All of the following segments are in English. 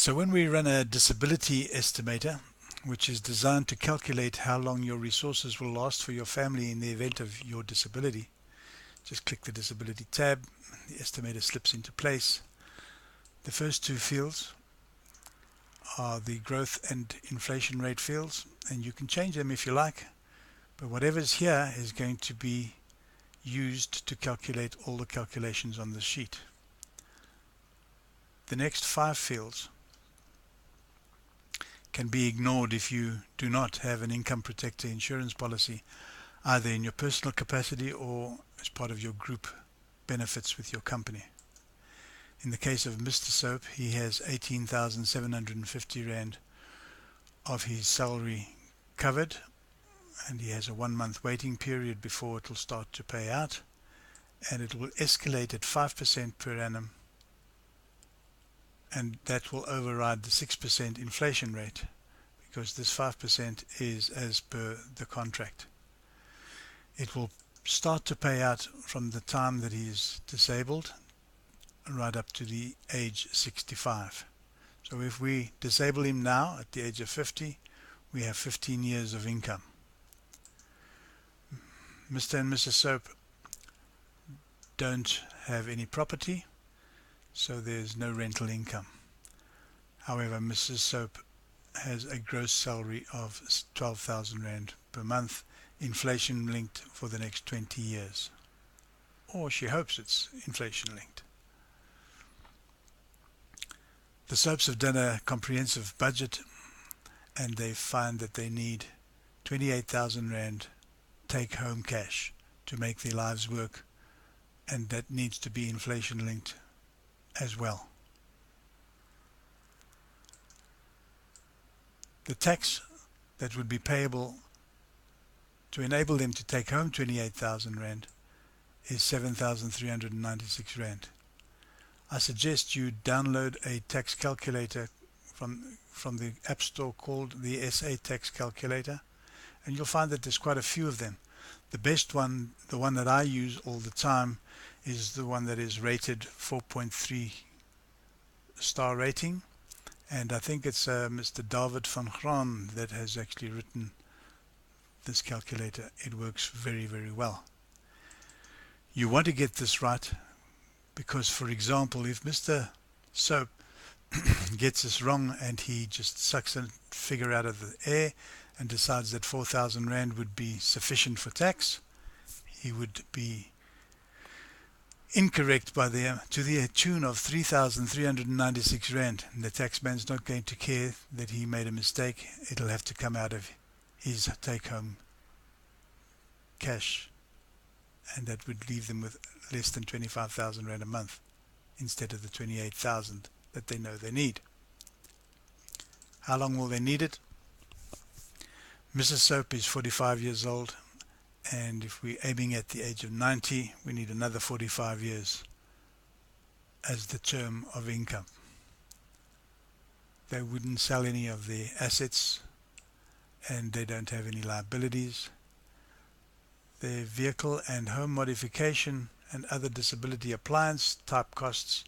So when we run a disability estimator, which is designed to calculate how long your resources will last for your family in the event of your disability, just click the disability tab, the estimator slips into place. The first two fields are the growth and inflation rate fields, and you can change them if you like, but whatever's here is going to be used to calculate all the calculations on the sheet. The next five fields can be ignored if you do not have an income protector insurance policy, either in your personal capacity or as part of your group benefits with your company. In the case of Mr. Soap, he has 18,750 Rand of his salary covered, and he has a 1 month waiting period before it will start to pay out, and it will escalate at 5% per annum, and that will override the 6% inflation rate, because this 5% is as per the contract. It will start to pay out from the time that he is disabled right up to the age 65. So if we disable him now at the age of 50, we have 15 years of income. Mr. and Mrs. Soap don't have any property, so there's no rental income. However, Mrs. Soap has a gross salary of 12,000 Rand per month, inflation linked for the next 20 years. Or she hopes it's inflation linked. The Soaps have done a comprehensive budget, and they find that they need 28,000 Rand take home cash to make their lives work, and that needs to be inflation linked as well. The tax that would be payable to enable them to take home 28,000 Rand is 7,396 Rand. I suggest you download a tax calculator from the App Store called the SA Tax Calculator, and you'll find that there's quite a few of them. The best one, the one that I use all the time, is the one that is rated 4.3 star rating, and I think it's Mr. David van Graan that has actually written this calculator. It works very, very well. You want to get this right because, for example, if Mr. Soap gets this wrong and he just sucks a figure out of the air and decides that 4,000 Rand would be sufficient for tax, he would be incorrect to the tune of 3,396 Rand. And the taxman's not going to care that he made a mistake. It'll have to come out of his take-home cash, and that would leave them with less than 25,000 Rand a month instead of the 28,000 that they know they need. How long will they need it? Mrs. Soap is 45 years old, and if we're aiming at the age of 90, we need another 45 years as the term of income. They wouldn't sell any of their assets, and they don't have any liabilities. Their vehicle and home modification and other disability appliance type costs,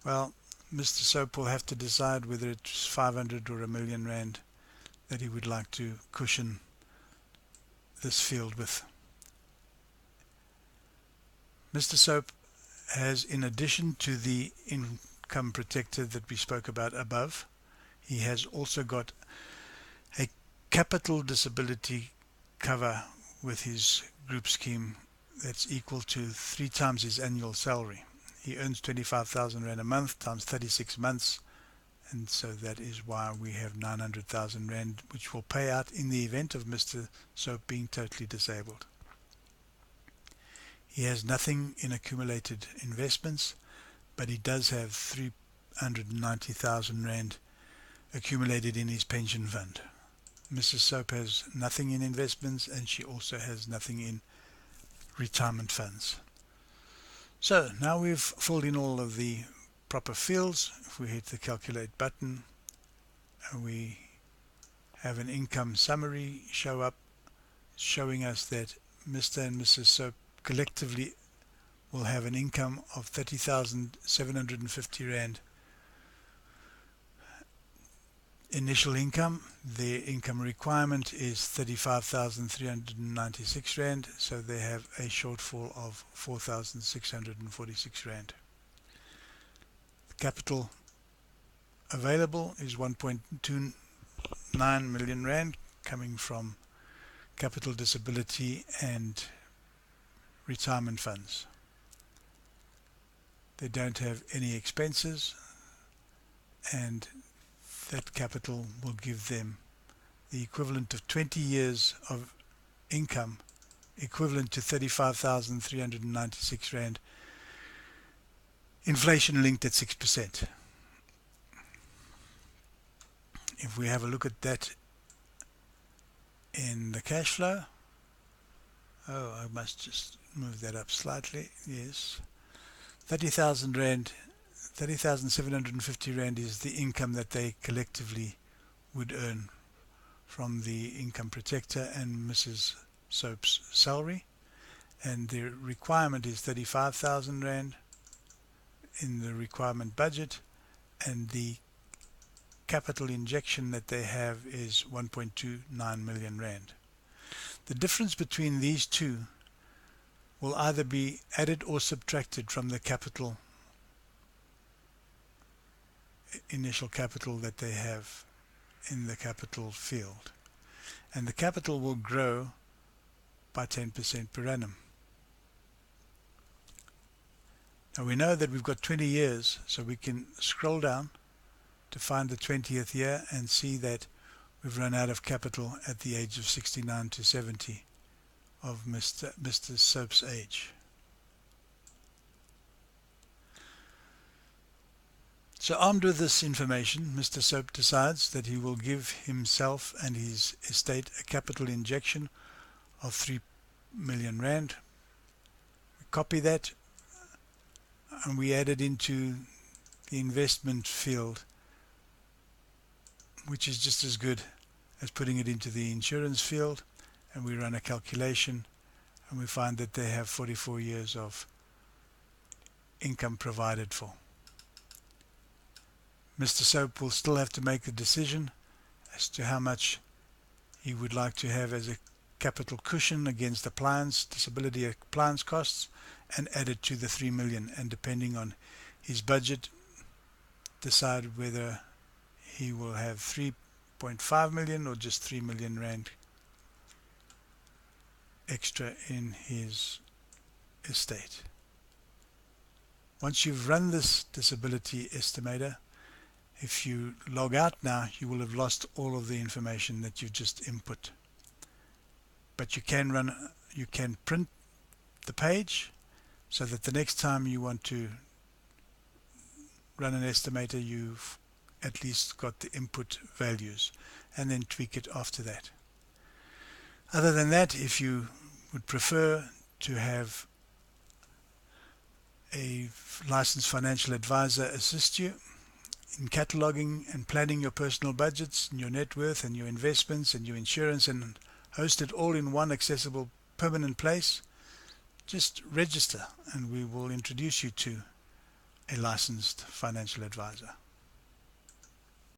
well, Mr. Soap will have to decide whether it's 500 or 1,000,000 Rand that he would like to cushion this field with. Mr. Soap has, in addition to the income protector that we spoke about above, he has also got a capital disability cover with his group scheme that's equal to 3 times his annual salary. He earns 25,000 Rand a month times 36 months, and so that is why we have 900,000 Rand, which will pay out in the event of Mr. Soap being totally disabled. He has nothing in accumulated investments, but he does have 390,000 Rand accumulated in his pension fund. Mrs. Soap has nothing in investments, and she also has nothing in retirement funds. So now we've filled in all of the proper fields. If we hit the calculate button, we have an income summary show up showing us that Mr. and Mrs. Soap collectively will have an income of 30,750 Rand initial income. Their income requirement is 35,396 Rand, so they have a shortfall of 4,646 Rand. The capital available is 1.29 million Rand, coming from capital, disability and retirement funds. They don't have any expenses, and that capital will give them the equivalent of 20 years of income, equivalent to 35,396 Rand, inflation linked at 6%. If we have a look at that in the cash flow, I must just move that up slightly. Yes, 30,000 Rand, 30,750 Rand is the income that they collectively would earn from the income protector and Mrs. Soap's salary, and the requirement is 35,000 Rand in the requirement budget, and the capital injection that they have is 1.29 million Rand. The difference between these two will either be added or subtracted from the capital, initial capital that they have in the capital field, and the capital will grow by 10% per annum. Now we know that we've got 20 years, so we can scroll down to find the 20th year and see that we've run out of capital at the age of 69 to 70 of Mr. Soap's age. So armed with this information, Mr. Soap decides that he will give himself and his estate a capital injection of 3 million Rand. We copy that and we add it into the investment field, which is just as good as putting it into the insurance field, and we run a calculation and we find that they have 44 years of income provided for. Mr. Soap will still have to make the decision as to how much he would like to have as a capital cushion against appliance, disability appliance costs, and add it to the 3 million, and depending on his budget, decide whether he will have 3.5 million or just 3 million Rand extra in his estate. Once you've run this disability estimator, if you log out now, you will have lost all of the information that you've just input. But you can print the page so that the next time you want to run an estimator, you've at least got the input values, and then tweak it after that. Other than that, if you would prefer to have a licensed financial advisor assist you in cataloging and planning your personal budgets and your net worth and your investments and your insurance, and host it all in one accessible permanent place, just register and we will introduce you to a licensed financial advisor.